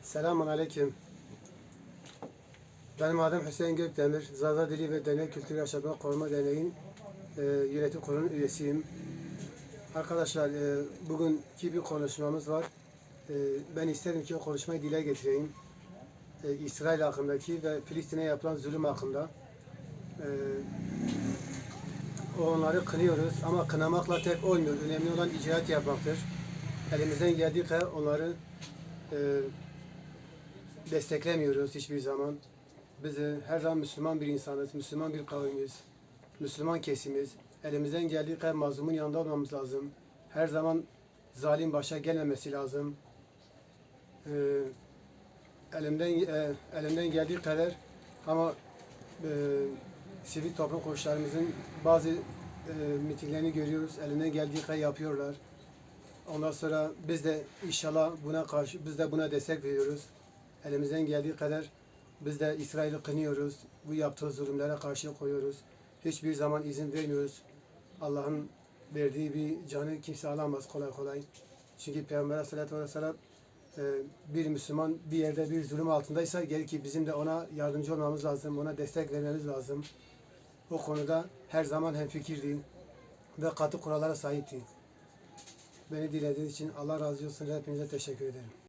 Selamun Aleyküm. Benim adım Hüseyin Gökdemir. Zaza Dili ve Dernek Kültürü Yaşatma Koruma Derneği'nin yönetim kurulu üyesiyim. Arkadaşlar bugünkü bir konuşmamız var. Ben isterim ki o konuşmayı dile getireyim. İsrail hakkındaki ve Filistin'e yapılan zulüm hakkında. E, Onları kınıyoruz ama kınamakla tek olmuyor. Önemli olan icraat yapmaktır. Elimizden geldiği kadar onları e, desteklemiyoruz hiçbir zaman. Biz her zaman Müslüman bir insanız, Müslüman bir kavimiz, Müslüman kesimiz. Elimizden geldiği kadar mazlumun yanında olmamız lazım. Her zaman zalim başa gelmemesi lazım. Ee, elimden geldiği kadar ama e, sivil toplum kuruluşlarımızın bazı mitinglerini görüyoruz. Elinden geldiği kadar yapıyorlar. Ondan sonra biz de inşallah buna destek veriyoruz. Elimizden geldiği kadar biz de İsrail'i kınıyoruz. Bu yaptığı zulümlere karşı koyuyoruz. Hiçbir zaman izin vermiyoruz. Allah'ın verdiği bir canı kimse alamaz kolay kolay. Çünkü Peygamber Aleyhisselatü Vesselam bir Müslüman bir yerde bir zulüm altındaysa gerekir ki bizim de ona yardımcı olmamız lazım. Ona destek vermemiz lazım. O konuda her zaman hemfikirdi ve katı kurallara sahipti. Beni dinlediğiniz için Allah razı olsun. Hepinize teşekkür ederim.